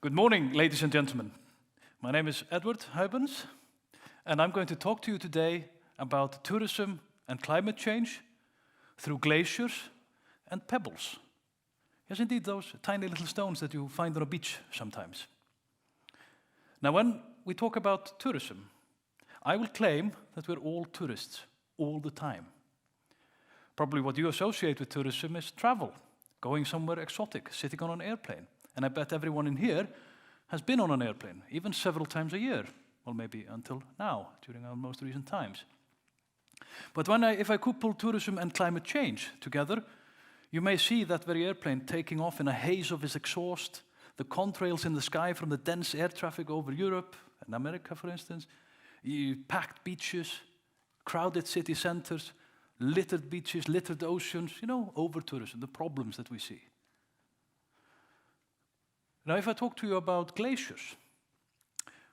Good morning, ladies and gentlemen. My name is Edward Huybens, and I'm going to talk to you today about tourism and climate change through glaciers and pebbles. Yes, indeed, those tiny little stones that you find on a beach sometimes. Now, when we talk about tourism, I will claim that we're all tourists all the time. Probably what you associate with tourism is travel, going somewhere exotic, sitting on an airplane. And I bet everyone in here has been on an airplane, even several times a year. Well, maybe until now, during our most recent times. But if I couple tourism and climate change together, you may see that very airplane taking off in a haze of its exhaust, the contrails in the sky from the dense air traffic over Europe and America, for instance, packed beaches, crowded city centers, littered beaches, littered oceans, over-tourism, the problems that we see. Now, if I talk to you about glaciers,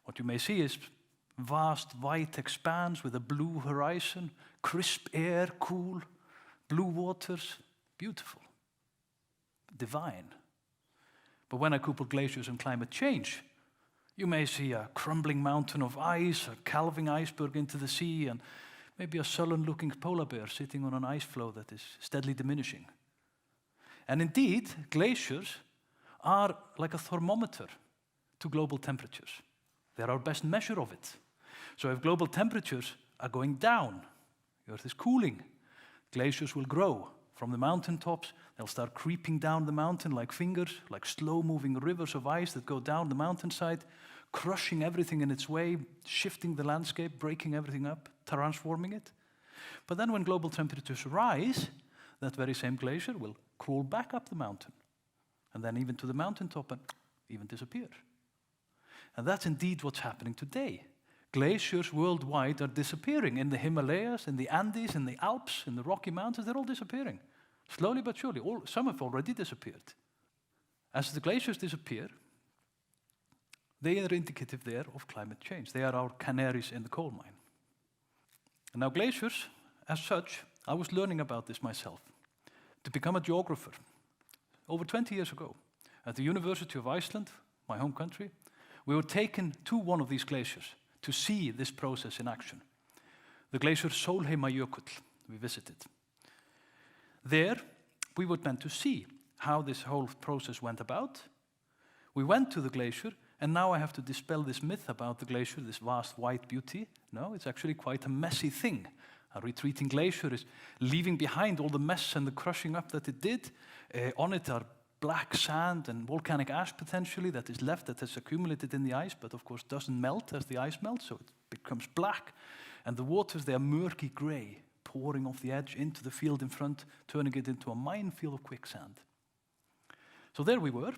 what you may see is vast white expanse with a blue horizon, crisp air, cool, blue waters, beautiful, divine. But when I couple glaciers and climate change, you may see a crumbling mountain of ice, a calving iceberg into the sea, and maybe a sullen-looking polar bear sitting on an ice floe that is steadily diminishing. And indeed, glaciers are like a thermometer to global temperatures. They're our best measure of it. So if global temperatures are going down, the Earth is cooling, glaciers will grow. From the mountaintops, they'll start creeping down the mountain like fingers, like slow-moving rivers of ice that go down the mountainside, crushing everything in its way, shifting the landscape, breaking everything up, transforming it. But then when global temperatures rise, that very same glacier will crawl back up the mountain, and then even to the mountaintop and even disappear. And that's indeed what's happening today. Glaciers worldwide are disappearing. In the Himalayas, in the Andes, in the Alps, in the Rocky Mountains, they're all disappearing. Slowly but surely, some have already disappeared. As the glaciers disappear, they are indicative there of climate change. They are our canaries in the coal mine. And now glaciers, as such, I was learning about this myself. To become a geographer, over 20 years ago, at the University of Iceland, my home country, we were taken to one of these glaciers to see this process in action. The glacier Sólheimajökull we visited. There, we were meant to see how this whole process went about. We went to the glacier, and now I have to dispel this myth about the glacier, this vast white beauty. No, it's actually quite a messy thing. A retreating glacier is leaving behind all the mess and the crushing up that it did. On it are black sand and volcanic ash potentially that is left, that has accumulated in the ice, but of course doesn't melt as the ice melts, so it becomes black. And the waters, they are murky gray, pouring off the edge into the field in front, turning it into a minefield of quicksand. So there we were,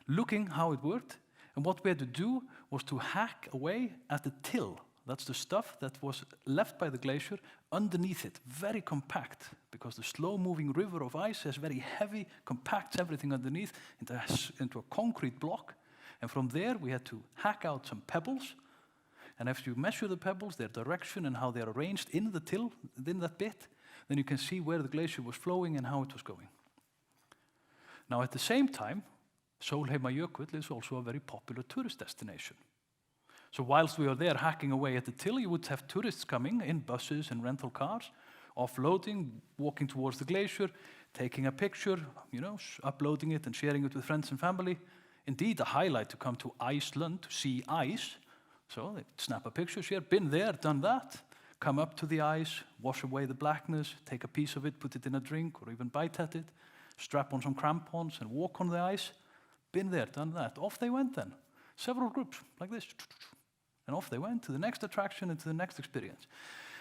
looking how it worked, and what we had to do was to hack away at the till. That's the stuff that was left by the glacier underneath it, very compact, because the slow-moving river of ice is very heavy, compacts everything underneath into a concrete block. And from there, we had to hack out some pebbles. And if you measure the pebbles, their direction and how they're arranged in the till, in that bit, then you can see where the glacier was flowing and how it was going. Now, at the same time, Sólheimajökull is also a very popular tourist destination. So whilst we were there hacking away at the till, you would have tourists coming in buses and rental cars, offloading, walking towards the glacier, taking a picture, uploading it and sharing it with friends and family. Indeed, a highlight to come to Iceland to see ice. So they snap a picture, share, been there, done that. Come up to the ice, wash away the blackness, take a piece of it, put it in a drink or even bite at it, strap on some crampons and walk on the ice. Been there, done that. Off they went then. Several groups like this. And off they went to the next attraction and to the next experience.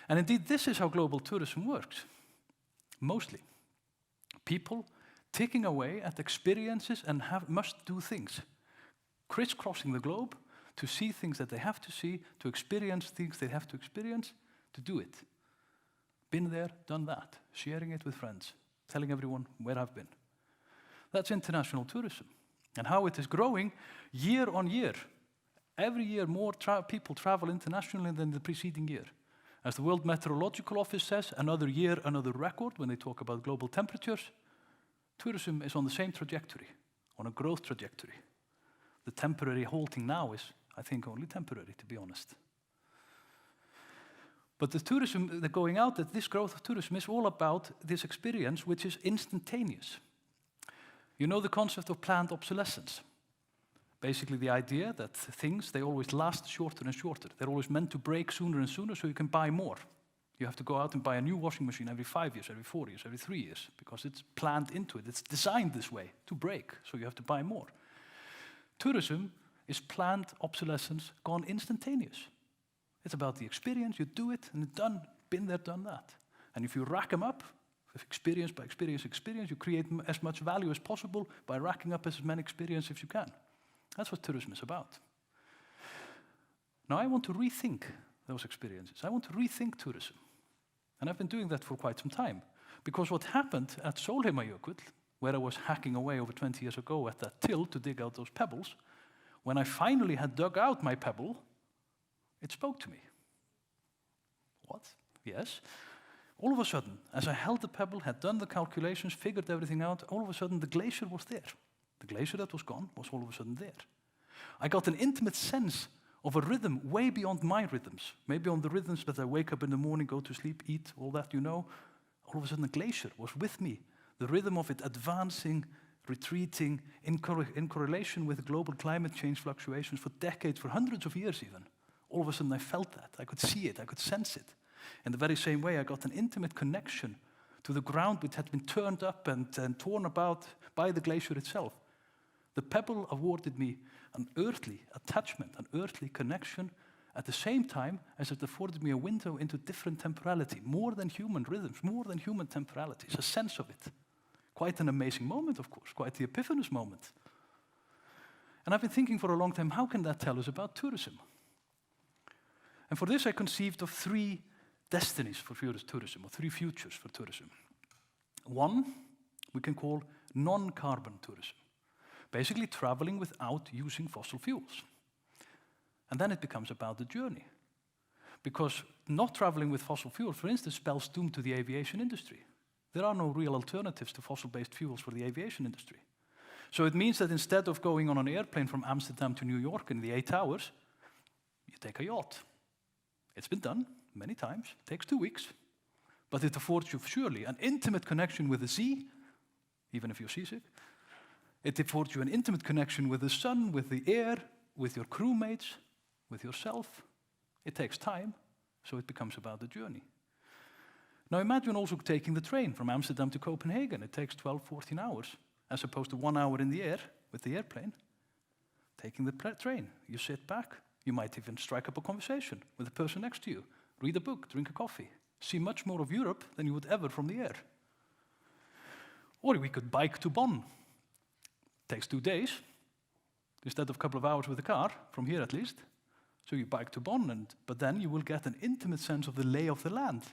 And indeed, this is how global tourism works. Mostly. People taking away at experiences and must do things. Crisscrossing the globe to see things that they have to see, to experience things they have to experience, to do it. Been there, done that. Sharing it with friends. Telling everyone where I've been. That's international tourism. And how it is growing year on year. Every year more people travel internationally than the preceding year. As the World Meteorological Office says, another year, another record when they talk about global temperatures. Tourism is on the same trajectory, on a growth trajectory. The temporary halting now is, I think, only temporary, to be honest. But the tourism, the going out, that this growth of tourism is all about this experience, which is instantaneous. You know the concept of planned obsolescence. Basically the idea that things, they always last shorter and shorter. They're always meant to break sooner and sooner so you can buy more. You have to go out and buy a new washing machine every 5 years, every 4 years, every 3 years, because it's planned into it. It's designed this way, to break, so you have to buy more. Tourism is planned obsolescence gone instantaneous. It's about the experience, you do it, and it's done, been there, done that. And if you rack them up, experience by experience, you create as much value as possible by racking up as many experiences as you can. That's what tourism is about. Now I want to rethink those experiences. I want to rethink tourism. And I've been doing that for quite some time. Because what happened at Sólheimajökull, where I was hacking away over 20 years ago at that till to dig out those pebbles, when I finally had dug out my pebble, it spoke to me. What? Yes. All of a sudden, as I held the pebble, had done the calculations, figured everything out, all of a sudden the glacier was there. The glacier that was gone was all of a sudden there. I got an intimate sense of a rhythm way beyond my rhythms. Maybe on the rhythms that I wake up in the morning, go to sleep, eat, all that you know. All of a sudden the glacier was with me. The rhythm of it advancing, retreating, in correlation with global climate change fluctuations for decades, for hundreds of years even. All of a sudden I felt that. I could see it, I could sense it. In the very same way, I got an intimate connection to the ground which had been turned up and torn about by the glacier itself. The pebble awarded me an earthly attachment, an earthly connection, at the same time as it afforded me a window into different temporality, more than human rhythms, more than human temporalities, a sense of it. Quite an amazing moment, of course, quite the epiphanous moment. And I've been thinking for a long time, how can that tell us about tourism? And for this I conceived of 3 destinies for tourism, or 3 futures for tourism. One, we can call non-carbon tourism. Basically traveling without using fossil fuels. And then it becomes about the journey. Because not traveling with fossil fuels, for instance, spells doom to the aviation industry. There are no real alternatives to fossil-based fuels for the aviation industry. So it means that instead of going on an airplane from Amsterdam to New York in the 8 hours, you take a yacht. It's been done many times, it takes 2 weeks, but it affords you surely an intimate connection with the sea, even if you're seasick. It affords you an intimate connection with the sun, with the air, with your crewmates, with yourself. It takes time, so it becomes about the journey. Now imagine also taking the train from Amsterdam to Copenhagen. It takes 12, 14 hours, as opposed to 1 hour in the air with the airplane. Taking the train, you sit back. You might even strike up a conversation with the person next to you, read a book, drink a coffee, see much more of Europe than you would ever from the air. Or we could bike to Bonn. Takes 2 days, instead of a couple of hours with the car, from here at least. So you bike to Bonn, but then you will get an intimate sense of the lay of the land,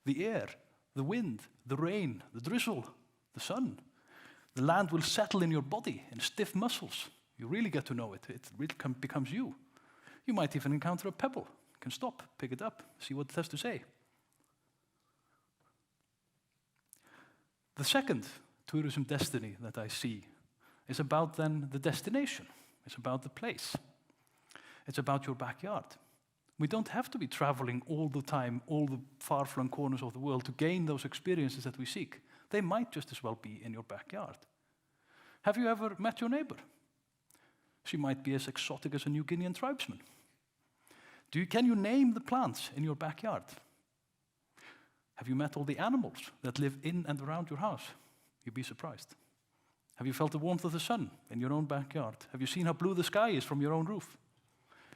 the air, the wind, the rain, the drizzle, the sun. The land will settle in your body in stiff muscles. You really get to know it. It really becomes you. You might even encounter a pebble. You can stop, pick it up, see what it has to say. The second tourism destiny that I see is about then the destination. It's about the place. It's about your backyard. We don't have to be traveling all the time, all the far-flung corners of the world to gain those experiences that we seek. They might just as well be in your backyard. Have you ever met your neighbor? She might be as exotic as a New Guinean tribesman. Can you name the plants in your backyard? Have you met all the animals that live in and around your house? You'd be surprised. Have you felt the warmth of the sun in your own backyard? Have you seen how blue the sky is from your own roof?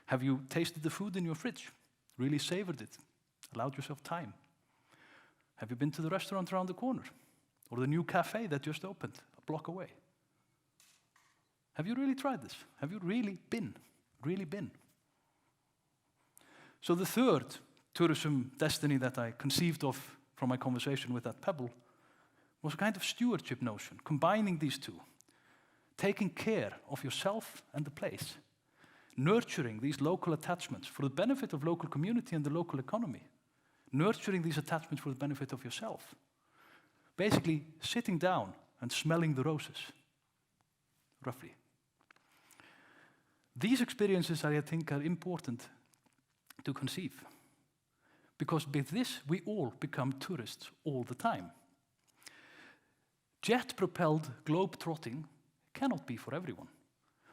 Have you tasted the food in your fridge? Really savored it? Allowed yourself time? Have you been to the restaurant around the corner? Or the new cafe that just opened a block away? Have you really tried this? Have you really been? Really been? So the third tourism destiny that I conceived of from my conversation with that pebble was a kind of stewardship notion, combining these two. Taking care of yourself and the place. Nurturing these local attachments for the benefit of local community and the local economy. Nurturing these attachments for the benefit of yourself. Basically, sitting down and smelling the roses, roughly. These experiences, I think, are important to conceive. Because with this, we all become tourists all the time. Jet-propelled globe-trotting cannot be for everyone.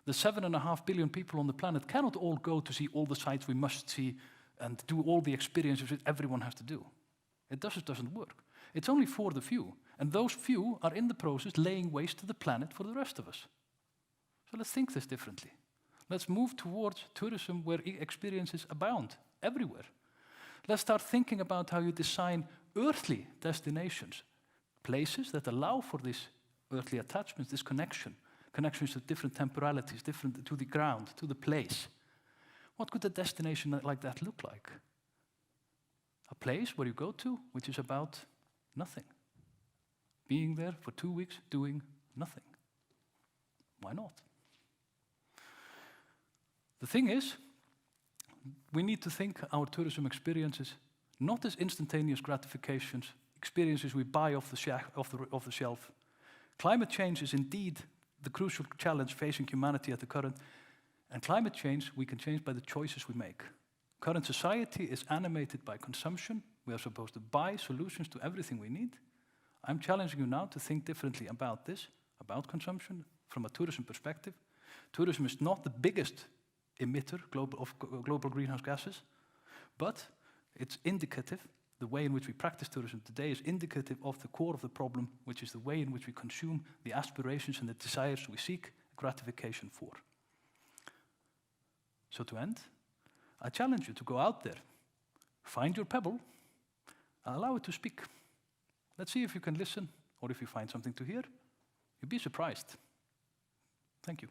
The 7.5 billion people on the planet cannot all go to see all the sites we must see and do all the experiences that everyone has to do. It just doesn't work. It's only for the few, and those few are in the process laying waste to the planet for the rest of us. So let's think this differently. Let's move towards tourism where experiences abound everywhere. Let's start thinking about how you design earthly destinations, places that allow for this earthly attachments, this connections to different temporalities, different to the ground, to the place. What could a destination like that look like? A place where you go to, which is about nothing. Being there for 2 weeks, doing nothing. Why not? The thing is, we need to think our tourism experiences not as instantaneous gratifications, experiences we buy off the shelf. Climate change is indeed the crucial challenge facing humanity at the current, and climate change we can change by the choices we make. Current society is animated by consumption. We are supposed to buy solutions to everything we need. I'm challenging you now to think differently about this, about consumption, from a tourism perspective. Tourism is not the biggest emitter of global greenhouse gases, but it's indicative. The way in which we practice tourism today is indicative of the core of the problem, which is the way in which we consume the aspirations and the desires we seek gratification for. So to end, I challenge you to go out there, find your pebble, and allow it to speak. Let's see if you can listen, or if you find something to hear. You'd be surprised. Thank you.